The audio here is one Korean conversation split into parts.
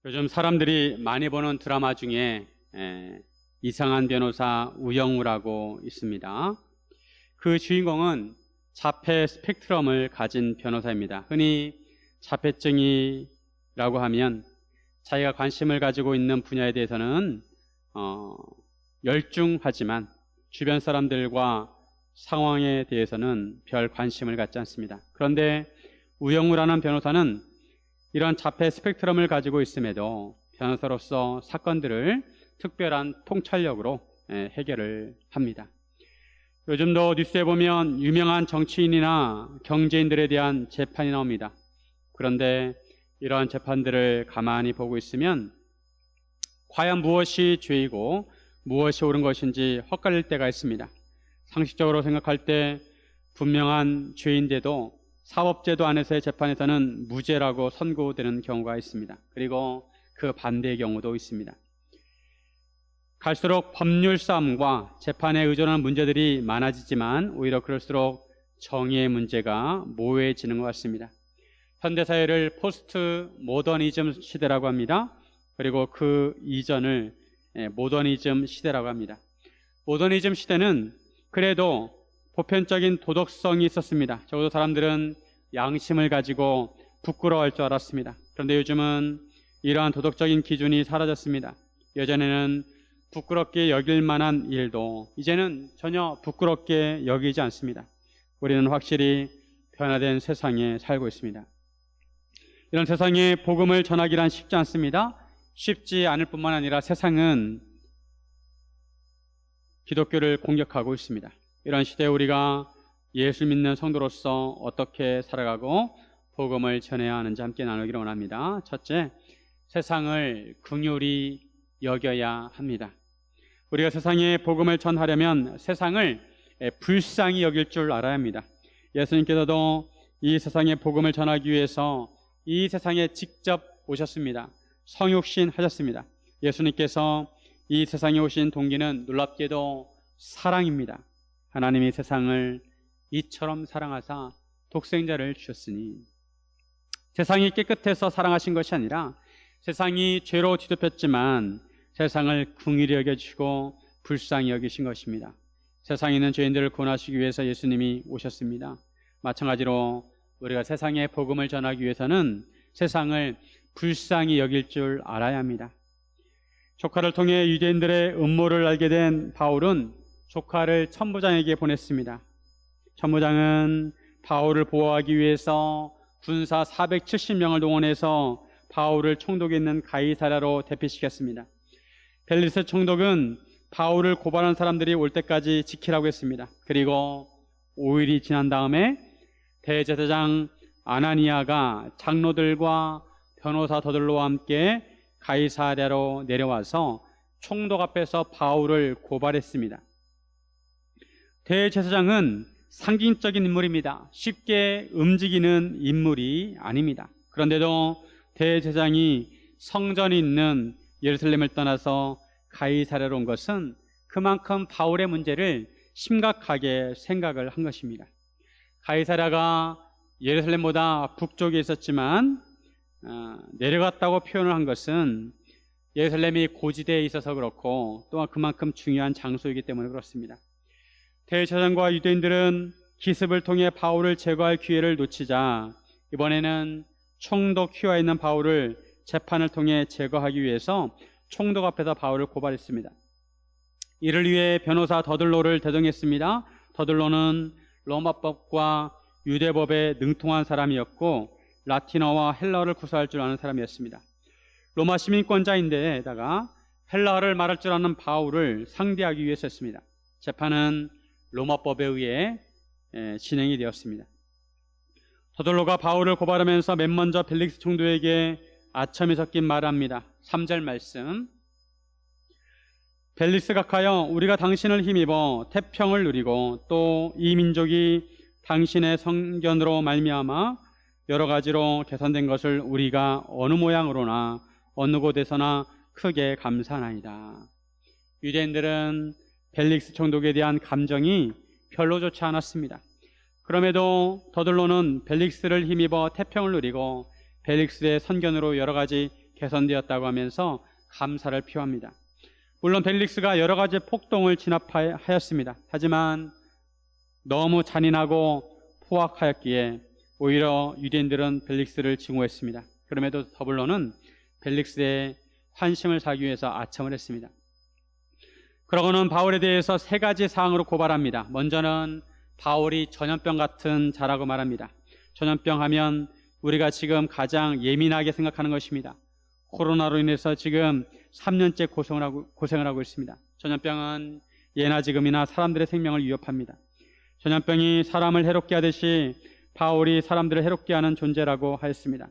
요즘 사람들이 많이 보는 드라마 중에 이상한 변호사 우영우라고 있습니다. 그 주인공은 자폐 스펙트럼을 가진 변호사입니다. 흔히 자폐증이라고 하면 자기가 관심을 가지고 있는 분야에 대해서는 열중하지만 주변 사람들과 상황에 대해서는 별 관심을 갖지 않습니다. 그런데 우영우라는 변호사는 이런 자폐 스펙트럼을 가지고 있음에도 변호사로서 사건들을 특별한 통찰력으로 해결을 합니다. 요즘도 뉴스에 보면 유명한 정치인이나 경제인들에 대한 재판이 나옵니다. 그런데 이러한 재판들을 가만히 보고 있으면 과연 무엇이 죄이고 무엇이 옳은 것인지 헛갈릴 때가 있습니다. 상식적으로 생각할 때 분명한 죄인데도 사법제도 안에서의 재판에서는 무죄라고 선고되는 경우가 있습니다. 그리고 그 반대의 경우도 있습니다. 갈수록 법률 싸움과 재판에 의존하는 문제들이 많아지지만 오히려 그럴수록 정의의 문제가 모호해지는 것 같습니다. 현대사회를 포스트 모더니즘 시대라고 합니다. 그리고 그 이전을 모더니즘 시대라고 합니다. 모더니즘 시대는 그래도 보편적인 도덕성이 있었습니다. 적어도 사람들은 양심을 가지고 부끄러워할 줄 알았습니다. 그런데 요즘은 이러한 도덕적인 기준이 사라졌습니다. 예전에는 부끄럽게 여길 만한 일도 이제는 전혀 부끄럽게 여기지 않습니다. 우리는 확실히 변화된 세상에 살고 있습니다. 이런 세상에 복음을 전하기란 쉽지 않습니다. 쉽지 않을 뿐만 아니라 세상은 기독교를 공격하고 있습니다. 이런 시대에 우리가 예수 믿는 성도로서 어떻게 살아가고 복음을 전해야 하는지 함께 나누기를 원합니다. 첫째, 세상을 긍휼히 여겨야 합니다. 우리가 세상에 복음을 전하려면 세상을 불쌍히 여길 줄 알아야 합니다. 예수님께서도 이 세상에 복음을 전하기 위해서 이 세상에 직접 오셨습니다. 성육신 하셨습니다. 예수님께서 이 세상에 오신 동기는 놀랍게도 사랑입니다. 하나님이 세상을 이처럼 사랑하사 독생자를 주셨으니, 세상이 깨끗해서 사랑하신 것이 아니라 세상이 죄로 뒤덮였지만 세상을 긍휼히 여겨주시고 불쌍히 여기신 것입니다. 세상에 있는 죄인들을 구원하시기 위해서 예수님이 오셨습니다. 마찬가지로 우리가 세상에 복음을 전하기 위해서는 세상을 불쌍히 여길 줄 알아야 합니다. 조카를 통해 유대인들의 음모를 알게 된 바울은 조카를 천부장에게 보냈습니다. 천부장은 바울을 보호하기 위해서 군사 470명을 동원해서 바울을 총독에 있는 가이사랴로 대피시켰습니다. 벨리스 총독은 바울을 고발한 사람들이 올 때까지 지키라고 했습니다. 그리고 5일이 지난 다음에 대제사장 아나니아가 장로들과 변호사 더들로와 함께 가이사랴로 내려와서 총독 앞에서 바울을 고발했습니다. 대제사장은 상징적인 인물입니다. 쉽게 움직이는 인물이 아닙니다. 그런데도 대제사장이 성전이 있는 예루살렘을 떠나서 가이사랴로 온 것은 그만큼 바울의 문제를 심각하게 생각을 한 것입니다. 가이사랴가 예루살렘보다 북쪽에 있었지만 내려갔다고 표현을 한 것은 예루살렘이 고지대에 있어서 그렇고 또한 그만큼 중요한 장소이기 때문에 그렇습니다. 대제사장과 유대인들은 기습을 통해 바울을 제거할 기회를 놓치자 이번에는 총독 휘하에 있는 바울을 재판을 통해 제거하기 위해서 총독 앞에서 바울을 고발했습니다. 이를 위해 변호사 더들로를 대동했습니다. 더들로는 로마법과 유대법에 능통한 사람이었고 라틴어와 헬라어를 구사할 줄 아는 사람이었습니다. 로마 시민권자인데다가 헬라어를 말할 줄 아는 바울을 상대하기 위해서 했습니다. 재판은 로마법에 의해 진행이 되었습니다. 더들로가 바울을 고발하면서 맨 먼저 벨릭스 총독에게 아첨이 섞인 말을 합니다. 3절 말씀. 벨릭스 각하여, 우리가 당신을 힘입어 태평을 누리고 또 이 민족이 당신의 성견으로 말미암아 여러 가지로 개선된 것을 우리가 어느 모양으로나 어느 곳에서나 크게 감사하나이다. 유대인들은 벨릭스 총독에 대한 감정이 별로 좋지 않았습니다. 그럼에도 더들로는 벨릭스를 힘입어 태평을 누리고 벨릭스의 선견으로 여러 가지 개선되었다고 하면서 감사를 표합니다. 물론 벨릭스가 여러 가지 폭동을 진압하였습니다. 하지만 너무 잔인하고 포악하였기에 오히려 유대인들은 벨릭스를 증오했습니다. 그럼에도 더불어는 벨릭스의 환심을 사기 위해서 아첨을 했습니다. 그러고는 바울에 대해서 세 가지 사항으로 고발합니다. 먼저는 바울이 전염병 같은 자라고 말합니다. 전염병 하면 우리가 지금 가장 예민하게 생각하는 것입니다. 코로나로 인해서 지금 3년째 고생을 하고 있습니다. 전염병은 예나 지금이나 사람들의 생명을 위협합니다. 전염병이 사람을 해롭게 하듯이 바울이 사람들을 해롭게 하는 존재라고 하였습니다.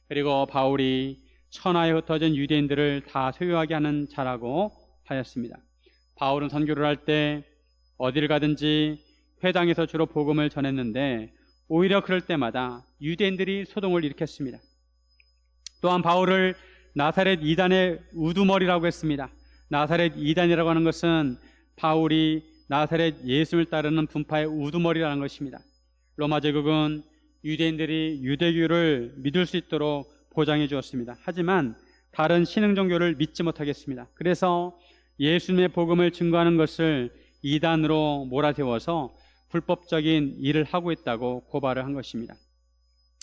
그리고 바울이 천하에 흩어진 유대인들을 다 소유하게 하는 자라고 하였습니다. 바울은 선교를 할 때 어디를 가든지 회당에서 주로 복음을 전했는데 오히려 그럴 때마다 유대인들이 소동을 일으켰습니다. 또한 바울을 나사렛 이단의 우두머리라고 했습니다. 나사렛 이단이라고 하는 것은 바울이 나사렛 예수를 따르는 분파의 우두머리라는 것입니다. 로마 제국은 유대인들이 유대교를 믿을 수 있도록 보장해 주었습니다. 하지만 다른 신흥 종교를 믿지 못하겠습니다. 그래서 예수님의 복음을 증거하는 것을 이단으로 몰아세워서 불법적인 일을 하고 있다고 고발을 한 것입니다.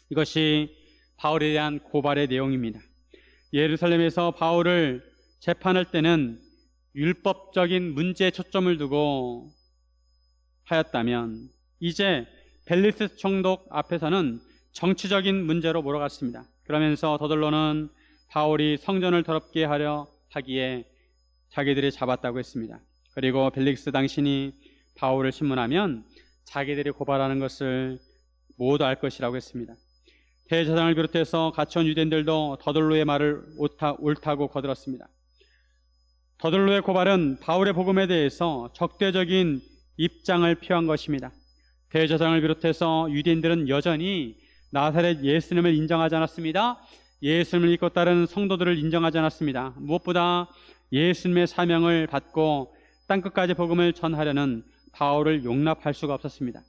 이것이 바울에 대한 고발의 내용입니다. 예루살렘에서 바울을 재판할 때는 율법적인 문제에 초점을 두고 하였다면 이제 벨릭스 총독 앞에서는 정치적인 문제로 몰아갔습니다. 그러면서 더들로는 바울이 성전을 더럽게 하려 하기에 자기들이 잡았다고 했습니다. 그리고 벨릭스 당신이 바울을 신문하면 자기들이 고발하는 것을 모두 알 것이라고 했습니다. 대제사장을 비롯해서 같이 온 유대인들도 더들로의 말을 옳다고 거들었습니다. 더들로의 고발은 바울의 복음에 대해서 적대적인 입장을 표한 것입니다. 대제사장을 비롯해서 유대인들은 여전히 나사렛 예수님을 인정하지 않았습니다. 예수님을 믿고 따르는 성도들을 인정하지 않았습니다. 무엇보다 예수님의 사명을 받고 땅끝까지 복음을 전하려는 바울을 용납할 수가 없었습니다.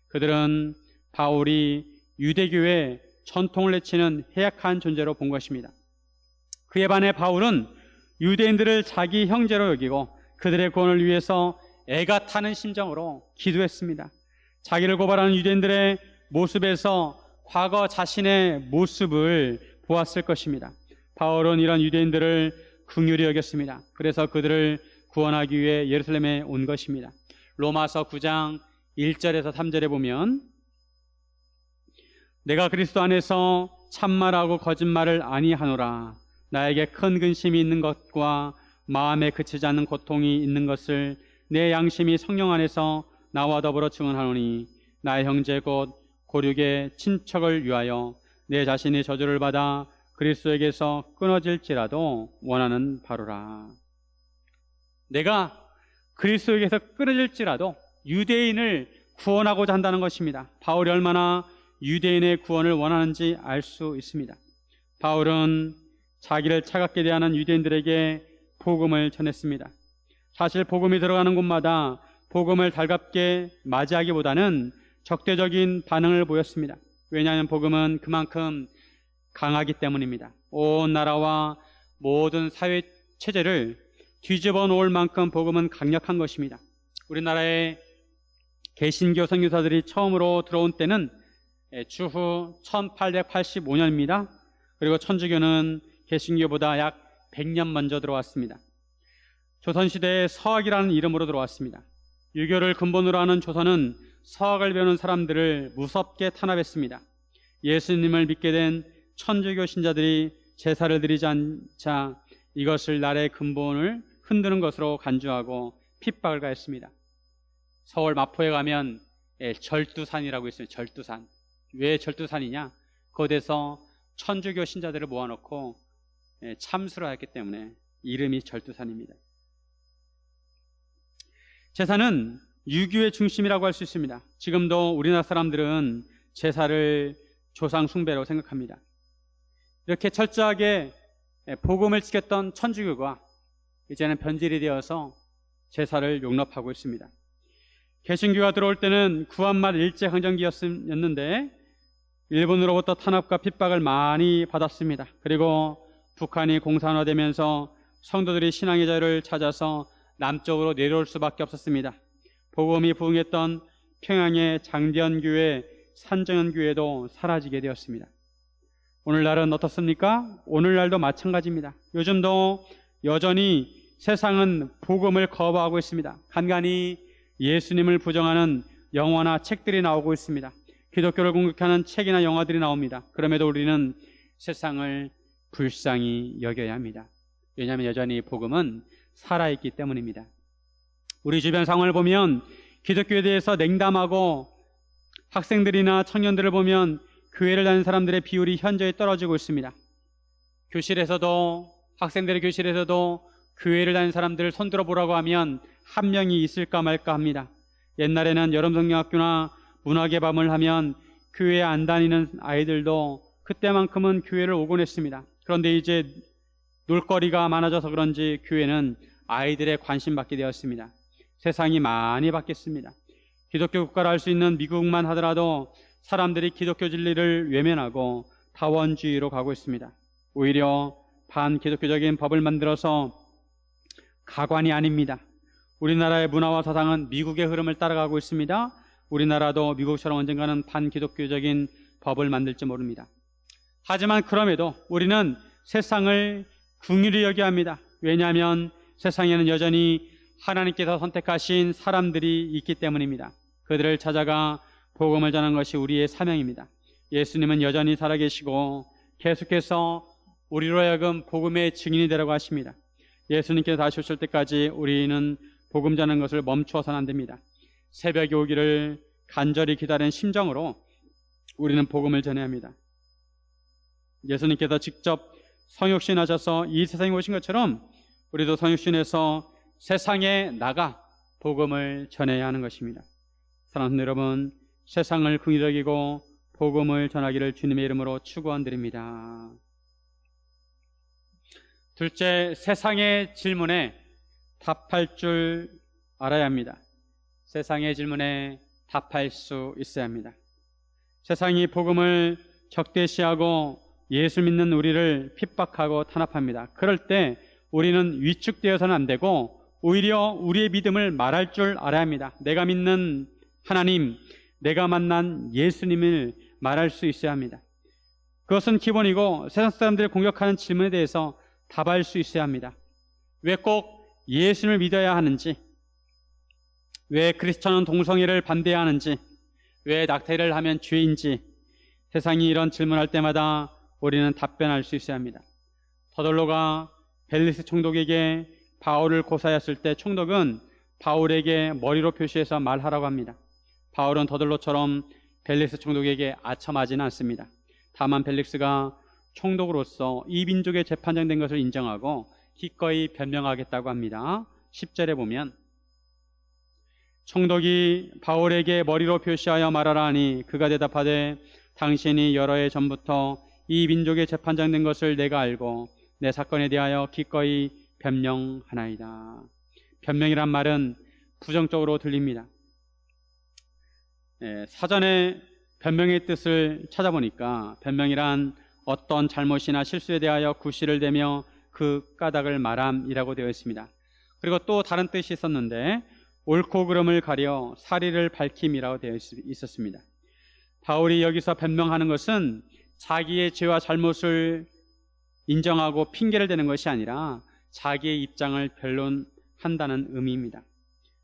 그들은 바울이 유대교의 전통을 내치는 해악한 존재로 본 것입니다. 그에 반해 바울은 유대인들을 자기 형제로 여기고 그들의 구원을 위해서 애가 타는 심정으로 기도했습니다. 자기를 고발하는 유대인들의 모습에서 과거 자신의 모습을 보았을 것입니다. 바울은 이런 유대인들을 긍휼히 여겼습니다. 그래서 그들을 구원하기 위해 예루살렘에 온 것입니다. 로마서 9장 1절에서 3절에 보면 내가 그리스도 안에서 참말하고 거짓말을 아니하노라. 나에게 큰 근심이 있는 것과 마음에 그치지 않는 고통이 있는 것을 내 양심이 성령 안에서 나와 더불어 증언하노니 나의 형제 곧 고륙의 친척을 위하여 내 자신이 저주를 받아 그리스도에게서 끊어질지라도 원하는 바로라. 내가 그리스도에게서 끊어질지라도 유대인을 구원하고자 한다는 것입니다. 바울이 얼마나 유대인의 구원을 원하는지 알 수 있습니다. 바울은 자기를 차갑게 대하는 유대인들에게 복음을 전했습니다. 사실 복음이 들어가는 곳마다 복음을 달갑게 맞이하기보다는 적대적인 반응을 보였습니다. 왜냐하면 복음은 그만큼 강하기 때문입니다. 온 나라와 모든 사회 체제를 뒤집어 놓을 만큼 복음은 강력한 것입니다. 우리나라에 개신교 선교사들이 처음으로 들어온 때는 주후 1885년입니다. 그리고 천주교는 개신교보다 약 100년 먼저 들어왔습니다. 조선시대에 서학이라는 이름으로 들어왔습니다. 유교를 근본으로 하는 조선은 서학을 배우는 사람들을 무섭게 탄압했습니다. 예수님을 믿게 된 천주교 신자들이 제사를 드리지 않자 이것을 나라의 근본을 흔드는 것으로 간주하고 핍박을 가했습니다. 서울 마포에 가면 절두산이라고 있어요. 절두산. 왜 절두산이냐? 거기에서 천주교 신자들을 모아놓고 참수를 했기 때문에 이름이 절두산입니다. 제사는 유교의 중심이라고 할 수 있습니다. 지금도 우리나라 사람들은 제사를 조상 숭배로 생각합니다. 이렇게 철저하게 복음을 지켰던 천주교가 이제는 변질이 되어서 제사를 용납하고 있습니다. 개신교가 들어올 때는 구한말 일제강점기였는데 일본으로부터 탄압과 핍박을 많이 받았습니다. 그리고 북한이 공산화되면서 성도들이 신앙의 자유를 찾아서 남쪽으로 내려올 수밖에 없었습니다. 복음이 부흥했던 평양의 장대현교회, 산정현교회도 사라지게 되었습니다. 오늘날은 어떻습니까? 오늘날도 마찬가지입니다. 요즘도 여전히 세상은 복음을 거부하고 있습니다. 간간히 예수님을 부정하는 영화나 책들이 나오고 있습니다. 기독교를 공격하는 책이나 영화들이 나옵니다. 그럼에도 우리는 세상을 불쌍히 여겨야 합니다. 왜냐하면 여전히 복음은 살아있기 때문입니다. 우리 주변 상황을 보면 기독교에 대해서 냉담하고 학생들이나 청년들을 보면 교회를 다니는 사람들의 비율이 현저히 떨어지고 있습니다. 학생들의 교실에서도 교회를 다니는 사람들을 손들어 보라고 하면 한 명이 있을까 말까 합니다. 옛날에는 여름성경학교나 문학의 밤을 하면 교회에 안 다니는 아이들도 그때만큼은 교회를 오곤 했습니다. 그런데 이제 놀거리가 많아져서 그런지 교회는 아이들의 관심받게 되었습니다. 세상이 많이 바뀌었습니다. 기독교 국가를 할 수 있는 미국만 하더라도 사람들이 기독교 진리를 외면하고 다원주의로 가고 있습니다. 오히려 반기독교적인 법을 만들어서 가관이 아닙니다. 우리나라의 문화와 사상은 미국의 흐름을 따라가고 있습니다. 우리나라도 미국처럼 언젠가는 반기독교적인 법을 만들지 모릅니다. 하지만 그럼에도 우리는 세상을 긍휼히 여겨야 합니다. 왜냐하면 세상에는 여전히 하나님께서 선택하신 사람들이 있기 때문입니다. 그들을 찾아가 복음을 전하는 것이 우리의 사명입니다. 예수님은 여전히 살아계시고 계속해서 우리로 하여금 복음의 증인이 되라고 하십니다. 예수님께서 다시 오실 때까지 우리는 복음 전하는 것을 멈추어서는 안 됩니다. 새벽이 오기를 간절히 기다리는 심정으로 우리는 복음을 전해야 합니다. 예수님께서 직접 성육신하셔서 이 세상에 오신 것처럼 우리도 성육신해서 세상에 나가 복음을 전해야 하는 것입니다. 사랑하는 여러분, 세상을 긍휼히 여기고 복음을 전하기를 주님의 이름으로 축원드립니다. 둘째, 세상의 질문에 답할 줄 알아야 합니다. 세상의 질문에 답할 수 있어야 합니다. 세상이 복음을 적대시하고 예수 믿는 우리를 핍박하고 탄압합니다. 그럴 때 우리는 위축되어서는 안 되고 오히려 우리의 믿음을 말할 줄 알아야 합니다. 내가 믿는 하나님, 내가 만난 예수님을 말할 수 있어야 합니다. 그것은 기본이고 세상 사람들을 공격하는 질문에 대해서 답할 수 있어야 합니다. 왜 꼭 예수님을 믿어야 하는지, 왜 크리스천은 동성애를 반대해야 하는지, 왜 낙태를 하면 죄인지, 세상이 이런 질문할 때마다 우리는 답변할 수 있어야 합니다. 더돌로가 벨리스 총독에게 바울을 고사했을 때 총독은 바울에게 머리로 표시해서 말하라고 합니다. 바울은 더돌로처럼 벨리스 총독에게 아첨하지는 않습니다. 다만 벨릭스가 총독으로서 이 민족의 재판장 된 것을 인정하고 기꺼이 변명하겠다고 합니다. 10절에 보면 총독이 바울에게 머리로 표시하여 말하라 하니 그가 대답하되 당신이 여러 해 전부터 이 민족의 재판장 된 것을 내가 알고 내 사건에 대하여 기꺼이 변명하나이다. 변명이란 말은 부정적으로 들립니다. 사전에 변명의 뜻을 찾아보니까 변명이란 어떤 잘못이나 실수에 대하여 구실을 대며 그 까닭을 말함이라고 되어 있습니다. 그리고 또 다른 뜻이 있었는데 옳고 그름을 가려 사리를 밝힘이라고 되어 있었습니다. 바울이 여기서 변명하는 것은 자기의 죄와 잘못을 인정하고 핑계를 대는 것이 아니라 자기의 입장을 변론한다는 의미입니다.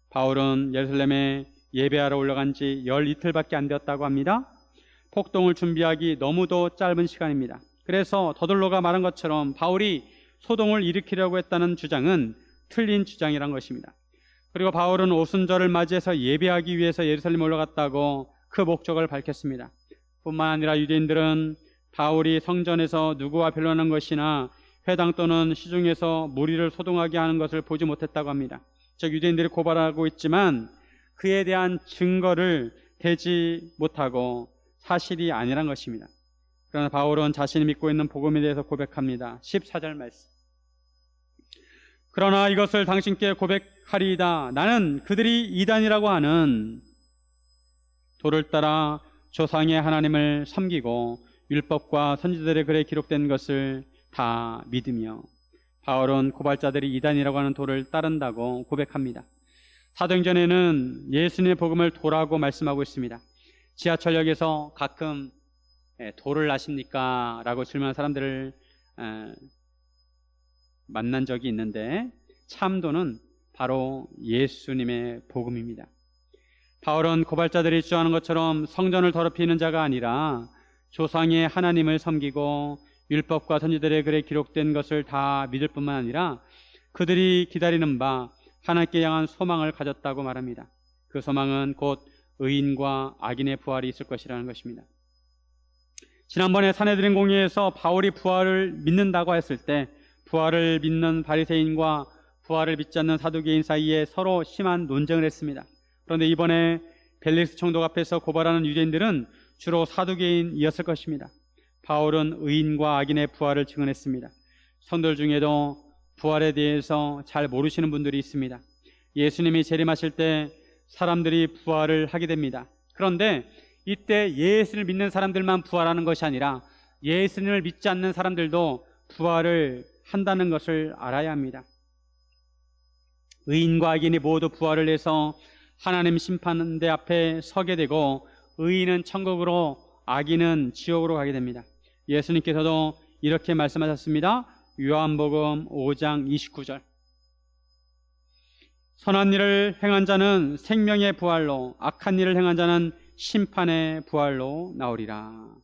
바울은 예루살렘에 예배하러 올라간 지 12틀밖에 안 되었다고 합니다. 폭동을 준비하기 너무도 짧은 시간입니다. 그래서 더돌로가 말한 것처럼 바울이 소동을 일으키려고 했다는 주장은 틀린 주장이란 것입니다. 그리고 바울은 오순절을 맞이해서 예배하기 위해서 예루살렘에 올라갔다고 그 목적을 밝혔습니다. 뿐만 아니라 유대인들은 바울이 성전에서 누구와 변론한 것이나 회당 또는 시중에서 무리를 소동하게 하는 것을 보지 못했다고 합니다. 즉 유대인들이 고발하고 있지만 그에 대한 증거를 대지 못하고 사실이 아니란 것입니다. 그러나 바울은 자신이 믿고 있는 복음에 대해서 고백합니다. 14절 말씀. 그러나 이것을 당신께 고백하리이다. 나는 그들이 이단이라고 하는 도를 따라 조상의 하나님을 섬기고 율법과 선지자들의 글에 기록된 것을 다 믿으며. 바울은 고발자들이 이단이라고 하는 도를 따른다고 고백합니다. 사도행전에는 예수님의 복음을 도라고 말씀하고 있습니다. 지하철역에서 가끔 도를 아십니까? 라고 질문하는 사람들을 만난 적이 있는데, 참도는 바로 예수님의 복음입니다. 바울은 고발자들이 주장하는 것처럼 성전을 더럽히는 자가 아니라 조상의 하나님을 섬기고 율법과 선지자들의 글에 기록된 것을 다 믿을 뿐만 아니라 그들이 기다리는 바 하나님께 향한 소망을 가졌다고 말합니다. 그 소망은 곧 의인과 악인의 부활이 있을 것이라는 것입니다. 지난번에 산헤드린 공회에서 바울이 부활을 믿는다고 했을 때 부활을 믿는 바리새인과 부활을 믿지 않는 사두개인 사이에 서로 심한 논쟁을 했습니다. 그런데 이번에 벨릭스 총독 앞에서 고발하는 유대인들은 주로 사두개인이었을 것입니다. 바울은 의인과 악인의 부활을 증언했습니다. 성도들 중에도 부활에 대해서 잘 모르시는 분들이 있습니다. 예수님이 재림하실 때 사람들이 부활을 하게 됩니다. 그런데 이때 예수를 믿는 사람들만 부활하는 것이 아니라 예수님을 믿지 않는 사람들도 부활을 한다는 것을 알아야 합니다. 의인과 악인이 모두 부활을 해서 하나님 심판대 앞에 서게 되고 의인은 천국으로 악인은 지옥으로 가게 됩니다. 예수님께서도 이렇게 말씀하셨습니다. 요한복음 5장 29절. 선한 일을 행한 자는 생명의 부활로, 악한 일을 행한 자는 심판의 부활로 나오리라.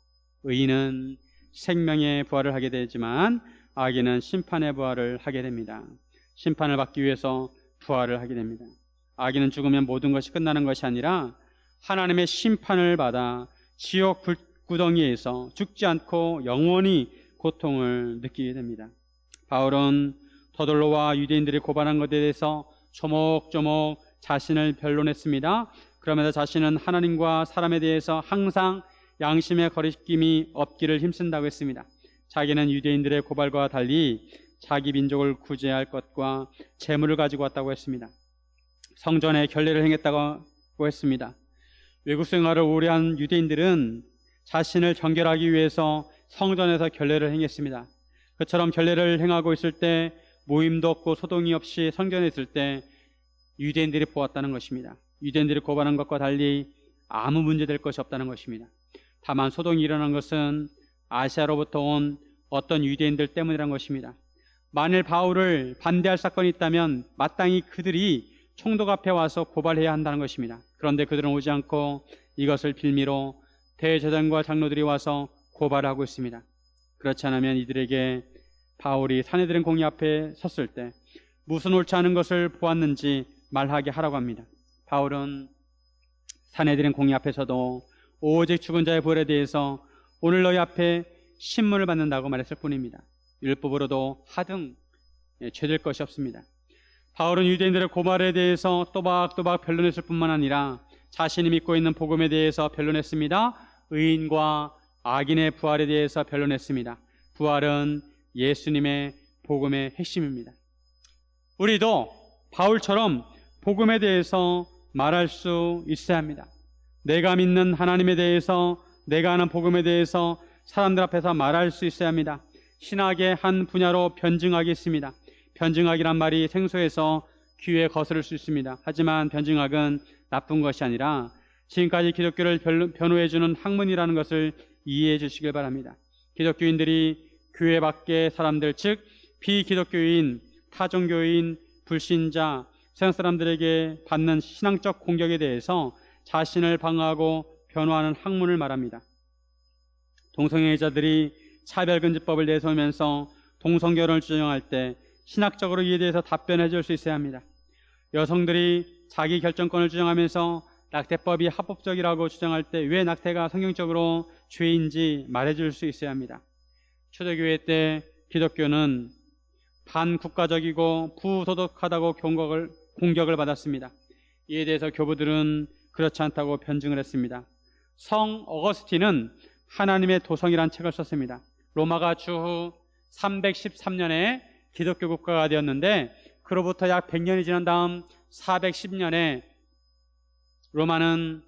의인은 생명의 부활을 하게 되지만 악인은 심판의 부활을 하게 됩니다. 심판을 받기 위해서 부활을 하게 됩니다. 악인은 죽으면 모든 것이 끝나는 것이 아니라 하나님의 심판을 받아 지옥 불구덩이에서 죽지 않고 영원히 고통을 느끼게 됩니다. 바울은 더돌로와 유대인들이 고발한 것에 대해서 조목조목 자신을 변론했습니다. 그러면서 자신은 하나님과 사람에 대해서 항상 양심의 거리낌이 없기를 힘쓴다고 했습니다. 자기는 유대인들의 고발과 달리 자기 민족을 구제할 것과 재물을 가지고 왔다고 했습니다. 성전에 결례를 행했다고 했습니다. 외국 생활을 오래 한 유대인들은 자신을 정결하기 위해서 성전에서 결례를 행했습니다. 그처럼 결례를 행하고 있을 때 모임도 없고 소동이 없이 성전에 있을 때 유대인들이 보았다는 것입니다. 유대인들이 고발한 것과 달리 아무 문제될 것이 없다는 것입니다. 다만 소동이 일어난 것은 아시아로부터 온 어떤 유대인들 때문이라는 것입니다. 만일 바울을 반대할 사건이 있다면 마땅히 그들이 총독 앞에 와서 고발해야 한다는 것입니다. 그런데 그들은 오지 않고 이것을 빌미로 대제사장과 장로들이 와서 고발하고 있습니다. 그렇지 않으면 이들에게 바울이 산헤드린 공의 앞에 섰을 때 무슨 옳지 않은 것을 보았는지 말하게 하라고 합니다. 바울은 산헤드린 공의 앞에서도 오직 죽은 자의 부활에 대해서 오늘 너희 앞에 신문을 받는다고 말했을 뿐입니다. 율법으로도 하등 죄될 것이 없습니다. 바울은 유대인들의 고발에 대해서 또박또박 변론했을 뿐만 아니라 자신이 믿고 있는 복음에 대해서 변론했습니다. 의인과 악인의 부활에 대해서 변론했습니다. 부활은 예수님의 복음의 핵심입니다. 우리도 바울처럼 복음에 대해서 말할 수 있어야 합니다. 내가 믿는 하나님에 대해서, 내가 아는 복음에 대해서 사람들 앞에서 말할 수 있어야 합니다. 신학의 한 분야로 변증학이 있습니다. 변증학이란 말이 생소해서 귀에 거스를 수 있습니다. 하지만 변증학은 나쁜 것이 아니라 지금까지 기독교를 변호해주는 학문이라는 것을 이해해 주시길 바랍니다. 기독교인들이 교회 밖의 사람들, 즉 비기독교인, 타종교인, 불신자, 세상 사람들에게 받는 신앙적 공격에 대해서 자신을 방어하고 변호하는 학문을 말합니다. 동성애자들이 차별금지법을 내세우면서 동성결혼을 주장할 때 신학적으로 이에 대해서 답변해 줄 수 있어야 합니다. 여성들이 자기 결정권을 주장하면서 낙태법이 합법적이라고 주장할 때 왜 낙태가 성경적으로 죄인지 말해줄 수 있어야 합니다. 초대교회 때 기독교는 반국가적이고 부도덕하다고 공격을 받았습니다. 이에 대해서 교부들은 그렇지 않다고 변증을 했습니다. 성 어거스틴은 하나님의 도성이라는 책을 썼습니다. 로마가 주후 313년에 기독교 국가가 되었는데 그로부터 약 100년이 지난 다음 410년에 로마는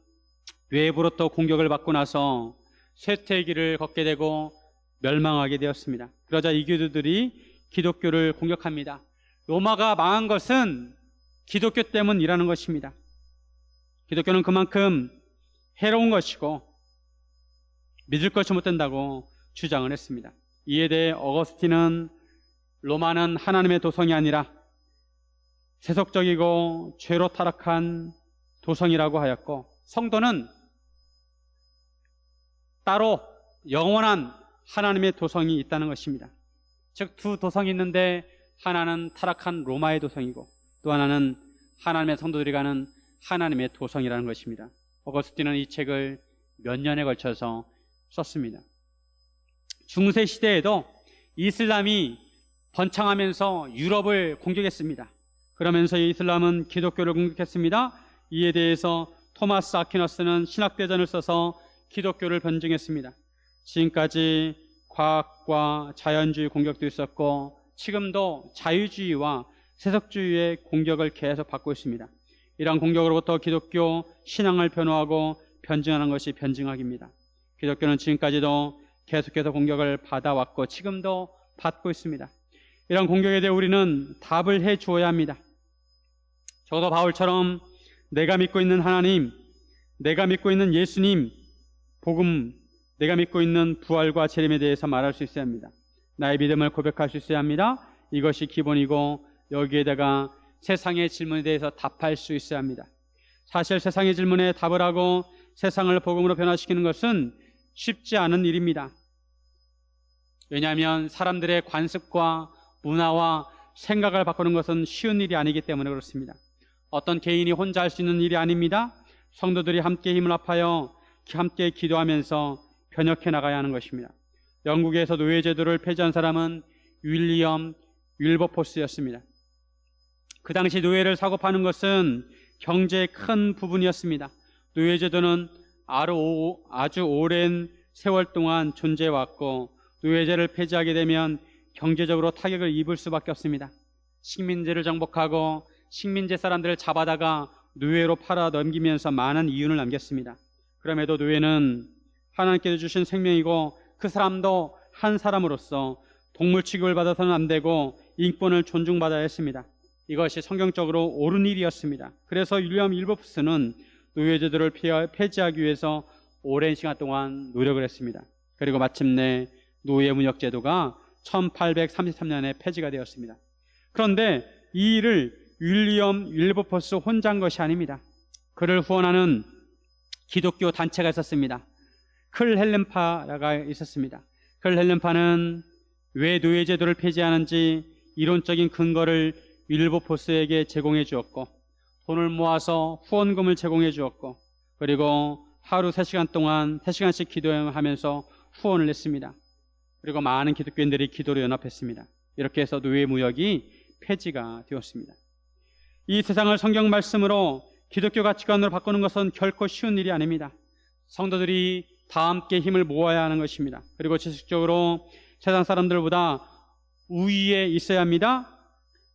외부로부터 공격을 받고 나서 쇠퇴의 길을 걷게 되고 멸망하게 되었습니다. 그러자 이교도들이 기독교를 공격합니다. 로마가 망한 것은 기독교 때문이라는 것입니다. 기독교는 그만큼 해로운 것이고 믿을 것이 못 된다고 주장을 했습니다. 이에 대해 어거스틴은 로마는 하나님의 도성이 아니라 세속적이고 죄로 타락한 도성이라고 하였고, 성도는 따로 영원한 하나님의 도성이 있다는 것입니다. 즉, 두 도성이 있는데 하나는 타락한 로마의 도성이고 또 하나는 하나님의 성도들이 가는 하나님의 도성이라는 것입니다. 어거스틴은 이 책을 몇 년에 걸쳐서 썼습니다. 중세 시대에도 이슬람이 번창하면서 유럽을 공격했습니다. 그러면서 이슬람은 기독교를 공격했습니다. 이에 대해서 토마스 아퀴나스는 신학대전을 써서 기독교를 변증했습니다. 지금까지 과학과 자연주의 공격도 있었고 지금도 자유주의와 세속주의의 공격을 계속 받고 있습니다. 이러한 공격으로부터 기독교 신앙을 변호하고 변증하는 것이 변증학입니다. 기독교는 지금까지도 계속해서 공격을 받아왔고 지금도 받고 있습니다. 이런 공격에 대해 우리는 답을 해 주어야 합니다. 적어도 바울처럼 내가 믿고 있는 하나님, 내가 믿고 있는 예수님, 복음, 내가 믿고 있는 부활과 재림에 대해서 말할 수 있어야 합니다. 나의 믿음을 고백할 수 있어야 합니다. 이것이 기본이고 여기에다가 세상의 질문에 대해서 답할 수 있어야 합니다. 사실 세상의 질문에 답을 하고 세상을 복음으로 변화시키는 것은 쉽지 않은 일입니다. 왜냐하면 사람들의 관습과 문화와 생각을 바꾸는 것은 쉬운 일이 아니기 때문에 그렇습니다. 어떤 개인이 혼자 할 수 있는 일이 아닙니다. 성도들이 함께 힘을 합하여 함께 기도하면서 변혁해 나가야 하는 것입니다. 영국에서 노예제도를 폐지한 사람은 윌리엄 윌버포스였습니다. 그 당시 노예를 사고 파는 것은 경제의 큰 부분이었습니다. 노예제도는 아주 오랜 세월 동안 존재해왔고 노예제를 폐지하게 되면 경제적으로 타격을 입을 수밖에 없습니다. 식민지를 정복하고 식민지 사람들을 잡아다가 노예로 팔아 넘기면서 많은 이윤을 남겼습니다. 그럼에도 노예는 하나님께서 주신 생명이고 그 사람도 한 사람으로서 동물 취급을 받아서는 안 되고 인권을 존중받아야 했습니다. 이것이 성경적으로 옳은 일이었습니다. 그래서 윌리엄 윌버포스는 노예제도를 폐지하기 위해서 오랜 시간 동안 노력을 했습니다. 그리고 마침내 노예무역제도가 1833년에 폐지가 되었습니다. 그런데 이 일을 윌리엄 윌버포스 혼자 한 것이 아닙니다. 그를 후원하는 기독교 단체가 있었습니다. 클헬렌파가 있었습니다. 클헬렌파는 왜 노예제도를 폐지하는지 이론적인 근거를 윌버포스에게 제공해 주었고 돈을 모아서 후원금을 제공해 주었고 그리고 하루 3시간 동안 3시간씩 기도하면서 후원을 했습니다. 그리고 많은 기독교인들이 기도로 연합했습니다. 이렇게 해서 노예무역이 폐지가 되었습니다. 이 세상을 성경 말씀으로 기독교 가치관으로 바꾸는 것은 결코 쉬운 일이 아닙니다. 성도들이 다 함께 힘을 모아야 하는 것입니다. 그리고 지식적으로 세상 사람들보다 우위에 있어야 합니다.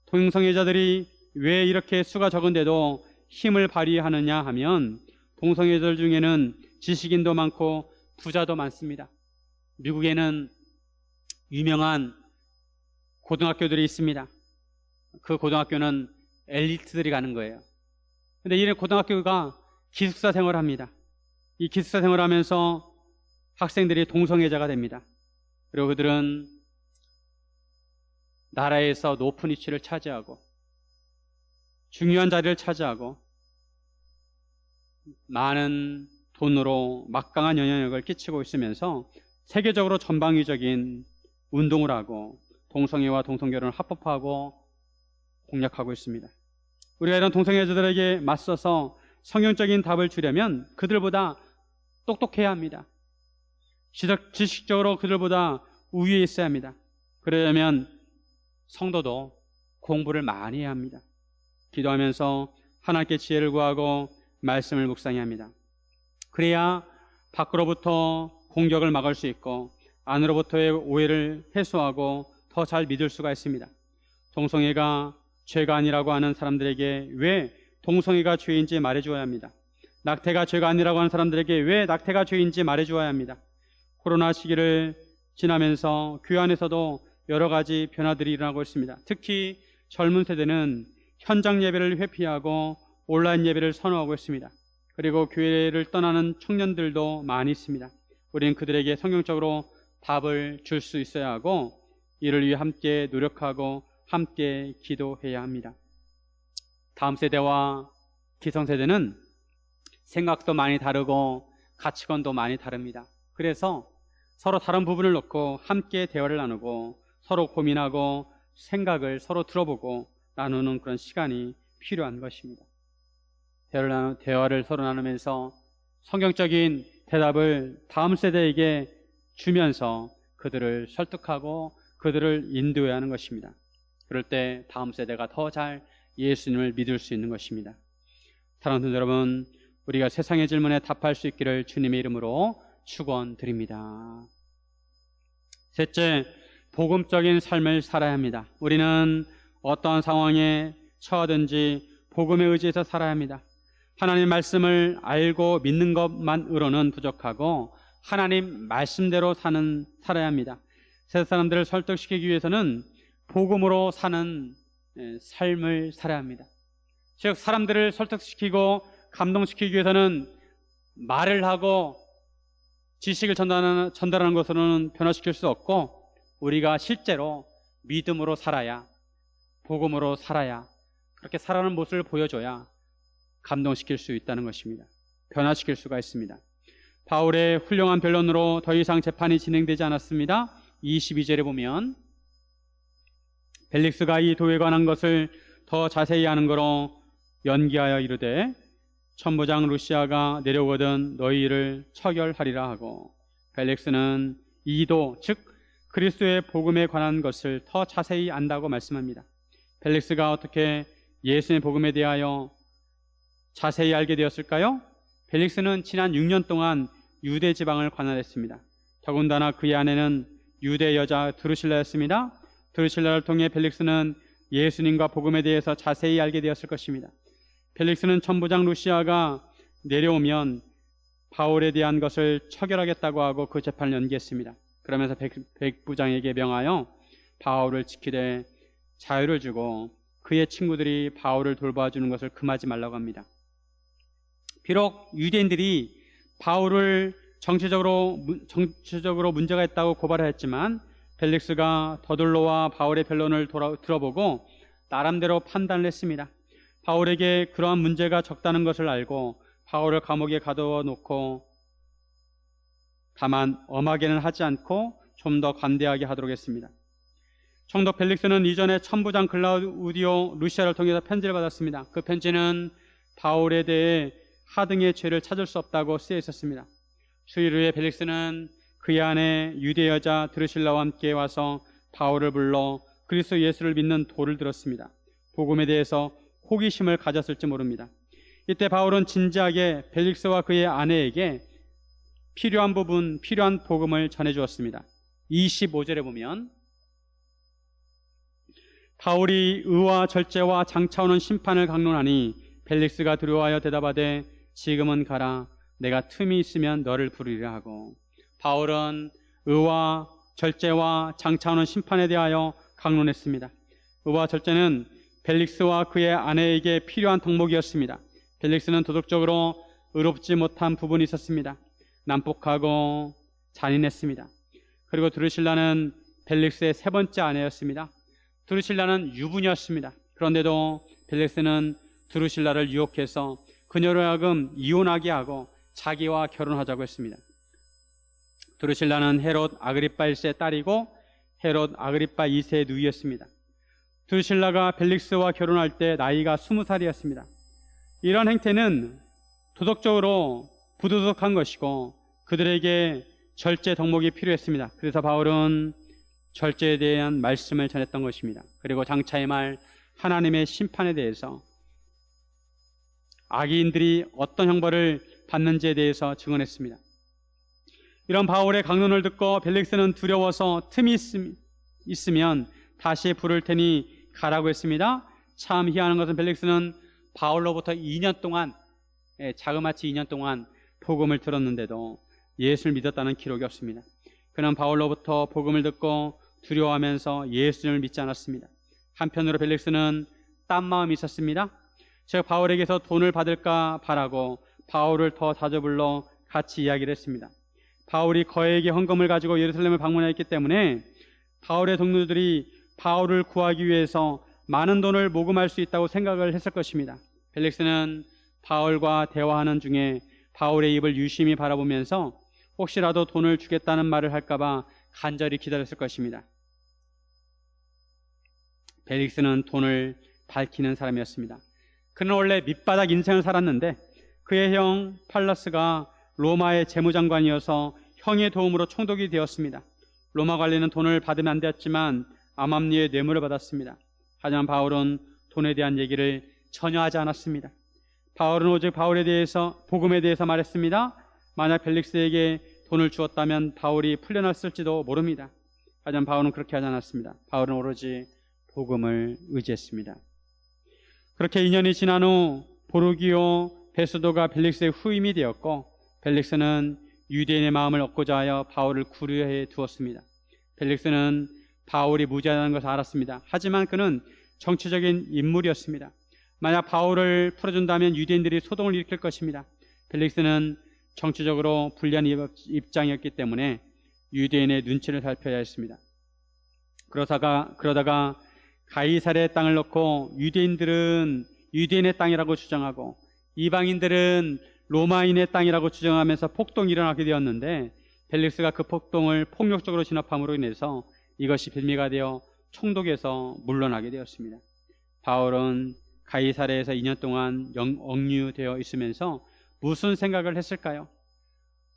동성애자들이 왜 이렇게 수가 적은데도 힘을 발휘하느냐 하면 동성애자들 중에는 지식인도 많고 부자도 많습니다. 미국에는 유명한 고등학교들이 있습니다. 그 고등학교는 엘리트들이 가는 거예요. 근데 이 고등학교가 기숙사 생활을 합니다. 이 기숙사 생활을 하면서 학생들이 동성애자가 됩니다. 그리고 그들은 나라에서 높은 위치를 차지하고 중요한 자리를 차지하고 많은 돈으로 막강한 영향력을 끼치고 있으면서 세계적으로 전방위적인 운동을 하고 동성애와 동성결혼을 합법화하고 공략하고 있습니다. 우리가 이런 동성애자들에게 맞서서 성경적인 답을 주려면 그들보다 똑똑해야 합니다. 지식적으로 그들보다 우위에 있어야 합니다. 그러려면 성도도 공부를 많이 해야 합니다. 기도하면서 하나님께 지혜를 구하고 말씀을 묵상해야 합니다. 그래야 밖으로부터 공격을 막을 수 있고 안으로부터의 오해를 해소하고 더 잘 믿을 수가 있습니다. 동성애가 죄가 아니라고 하는 사람들에게 왜 동성애가 죄인지 말해주어야 합니다. 낙태가 죄가 아니라고 하는 사람들에게 왜 낙태가 죄인지 말해주어야 합니다. 코로나 시기를 지나면서 교회 안에서도 여러 가지 변화들이 일어나고 있습니다. 특히 젊은 세대는 현장 예배를 회피하고 온라인 예배를 선호하고 있습니다. 그리고 교회를 떠나는 청년들도 많이 있습니다. 우리는 그들에게 성경적으로 답을 줄 수 있어야 하고 이를 위해 함께 노력하고 함께 기도해야 합니다. 다음 세대와 기성세대는 생각도 많이 다르고 가치관도 많이 다릅니다. 그래서 서로 다른 부분을 놓고 함께 대화를 나누고 서로 고민하고 생각을 서로 들어보고 나누는 그런 시간이 필요한 것입니다. 대화를 서로 나누면서 성경적인 대답을 다음 세대에게 주면서 그들을 설득하고 그들을 인도해야 하는 것입니다. 그럴 때 다음 세대가 더 잘 예수님을 믿을 수 있는 것입니다. 사랑하는 여러분, 우리가 세상의 질문에 답할 수 있기를 주님의 이름으로 축원드립니다. 셋째, 복음적인 삶을 살아야 합니다. 우리는 어떠한 상황에 처하든지 복음에 의지해서 살아야 합니다. 하나님 말씀을 알고 믿는 것만으로는 부족하고 하나님 말씀대로 살아야 합니다. 세상 사람들을 설득시키기 위해서는 복음으로 사는 삶을 살아야 합니다. 즉 사람들을 설득시키고 감동시키기 위해서는 말을 하고 지식을 전달하는 것으로는 변화시킬 수 없고 우리가 실제로 믿음으로 살아야, 복음으로 살아야, 그렇게 살아가는 모습을 보여줘야 감동시킬 수 있다는 것입니다. 변화시킬 수가 있습니다. 바울의 훌륭한 변론으로 더 이상 재판이 진행되지 않았습니다. 22절에 보면 벨릭스가 이 도에 관한 것을 더 자세히 아는 거로 연기하여 이르되 천부장 루시아가 내려오거든 너희를 처결하리라 하고, 벨릭스는 이 도, 즉 그리스도의 복음에 관한 것을 더 자세히 안다고 말씀합니다. 벨릭스가 어떻게 예수의 복음에 대하여 자세히 알게 되었을까요? 벨릭스는 지난 6년 동안 유대 지방을 관할했습니다. 더군다나 그의 아내는 유대 여자 드루실라였습니다. 드루실라를 통해 벨릭스는 예수님과 복음에 대해서 자세히 알게 되었을 것입니다. 벨릭스는 천부장 루시아가 내려오면 바울에 대한 것을 처결하겠다고 하고 그 재판을 연기했습니다. 그러면서 백부장에게 명하여 바울을 지키되 자유를 주고 그의 친구들이 바울을 돌봐주는 것을 금하지 말라고 합니다. 비록 유대인들이 바울을 정치적으로 문제가 있다고 고발을 했지만 벨릭스가 더둘로와 바울의 변론을 들어보고 나름대로 판단을 했습니다. 바울에게 그러한 문제가 적다는 것을 알고 바울을 감옥에 가두어 놓고 다만 엄하게는 하지 않고 좀 더 관대하게 하도록 했습니다. 총독 벨릭스는 이전에 천부장 글라우디오 루시아를 통해서 편지를 받았습니다. 그 편지는 바울에 대해 하등의 죄를 찾을 수 없다고 쓰여 있었습니다. 수일 후에 벨릭스는 그의 아내 유대 여자 드루실라와 함께 와서 바울을 불러 그리스도 예수를 믿는 도를 들었습니다. 복음에 대해서 호기심을 가졌을지 모릅니다. 이때 바울은 진지하게 벨릭스와 그의 아내에게 필요한 복음을 전해주었습니다. 25절에 보면 바울이 의와 절제와 장차오는 심판을 강론하니 벨릭스가 두려워하여 대답하되 지금은 가라, 내가 틈이 있으면 너를 부르리라 하고, 바울은 의와 절제와 장차오는 심판에 대하여 강론했습니다. 의와 절제는 벨릭스와 그의 아내에게 필요한 덕목이었습니다. 벨릭스는 도덕적으로 의롭지 못한 부분이 있었습니다. 난폭하고 잔인했습니다. 그리고 드루실라는 벨릭스의 세 번째 아내였습니다. 드루실라는 유부녀였습니다. 그런데도 벨릭스는 드루실라를 유혹해서 그녀로 하여금 이혼하게 하고 자기와 결혼하자고 했습니다. 드루실라는 헤롯 아그리파 1세의 딸이고 헤롯 아그리파 2세의 누이였습니다. 드루실라가 벨릭스와 결혼할 때 나이가 20살이었습니다. 이런 행태는 도덕적으로 부도덕한 것이고 그들에게 절제 덕목이 필요했습니다. 그래서 바울은 절제에 대한 말씀을 전했던 것입니다. 그리고 장차의 말 하나님의 심판에 대해서 악인들이 어떤 형벌을 받는지에 대해서 증언했습니다. 이런 바울의 강론을 듣고 벨릭스는 두려워서 틈이 있으면 다시 부를 테니 가라고 했습니다. 참 희한한 것은 벨릭스는 바울로부터 2년 동안, 자그마치 2년 동안 복음을 들었는데도 예수를 믿었다는 기록이 없습니다. 그는 바울로부터 복음을 듣고 두려워하면서 예수님을 믿지 않았습니다. 한편으로 벨릭스는 딴 마음이 있었습니다. 즉 바울에게서 돈을 받을까 바라고 바울을 더 자주 불러 같이 이야기를 했습니다. 바울이 거액의 헌금을 가지고 예루살렘을 방문했기 때문에 바울의 동료들이 바울을 구하기 위해서 많은 돈을 모금할 수 있다고 생각을 했을 것입니다. 벨릭스는 바울과 대화하는 중에 바울의 입을 유심히 바라보면서 혹시라도 돈을 주겠다는 말을 할까봐 간절히 기다렸을 것입니다. 벨릭스는 돈을 밝히는 사람이었습니다. 그는 원래 밑바닥 인생을 살았는데 그의 형 팔라스가 로마의 재무장관이어서 형의 도움으로 총독이 되었습니다. 로마 관리는 돈을 받으면 안 되었지만 암암리의 뇌물을 받았습니다. 하지만 바울은 돈에 대한 얘기를 전혀 하지 않았습니다. 바울은 오직 복음에 대해서 말했습니다. 만약 벨릭스에게 돈을 주었다면 바울이 풀려났을지도 모릅니다. 하지만 바울은 그렇게 하지 않았습니다. 바울은 오로지 복음을 의지했습니다. 그렇게 2년이 지난 후 보르기오 베스도가 벨릭스의 후임이 되었고 벨릭스는 유대인의 마음을 얻고자 하여 바울을 구류해 두었습니다. 벨릭스는 바울이 무죄하다는 것을 알았습니다. 하지만 그는 정치적인 인물이었습니다. 만약 바울을 풀어준다면 유대인들이 소동을 일으킬 것입니다. 벨릭스는 정치적으로 불리한 입장이었기 때문에 유대인의 눈치를 살펴야 했습니다. 그러다가 가이사랴의 땅을 놓고 유대인들은 유대인의 땅이라고 주장하고 이방인들은 로마인의 땅이라고 주장하면서 폭동이 일어나게 되었는데 벨릭스가 그 폭동을 폭력적으로 진압함으로 인해서 이것이 빌미가 되어 총독에서 물러나게 되었습니다. 바울은 가이사랴에서 2년 동안 억류되어 있으면서 무슨 생각을 했을까요?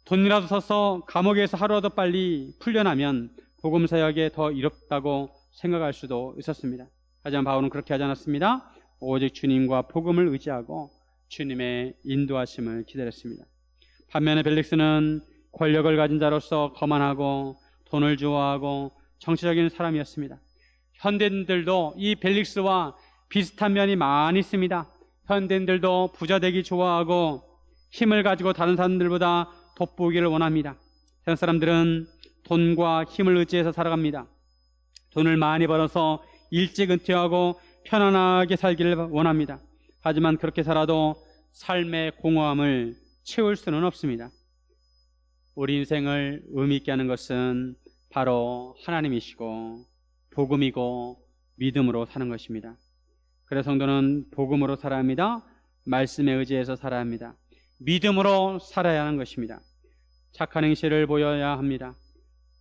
돈이라도 써서 감옥에서 하루라도 빨리 풀려나면 복음 사역에 더 이롭다고 생각할 수도 있었습니다. 하지만 바울은 그렇게 하지 않았습니다. 오직 주님과 복음을 의지하고 주님의 인도하심을 기다렸습니다. 반면에 벨릭스는 권력을 가진 자로서 거만하고 돈을 좋아하고 정치적인 사람이었습니다. 현대인들도 이 벨릭스와 비슷한 면이 많이 있습니다. 현대인들도 부자 되기 좋아하고 힘을 가지고 다른 사람들보다 돋보기를 원합니다. 다른 사람들은 돈과 힘을 의지해서 살아갑니다. 돈을 많이 벌어서 일찍 은퇴하고 편안하게 살기를 원합니다. 하지만 그렇게 살아도 삶의 공허함을 채울 수는 없습니다. 우리 인생을 의미 있게 하는 것은 바로 하나님이시고 복음이고 믿음으로 사는 것입니다. 그래서 성도는 복음으로 살아야 합니다. 말씀에 의지해서 살아야 합니다. 믿음으로 살아야 하는 것입니다. 착한 행실을 보여야 합니다.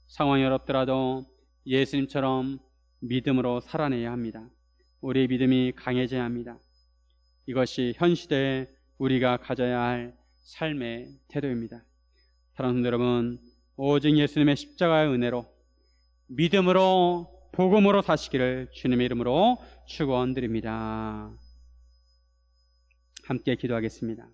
상황이 어렵더라도 예수님처럼 믿음으로 살아내야 합니다. 우리의 믿음이 강해져야 합니다. 이것이 현 시대에 우리가 가져야 할 삶의 태도입니다. 사랑하는 여러분, 오직 예수님의 십자가의 은혜로 믿음으로 복음으로 사시기를 주님의 이름으로 축원드립니다. 함께 기도하겠습니다.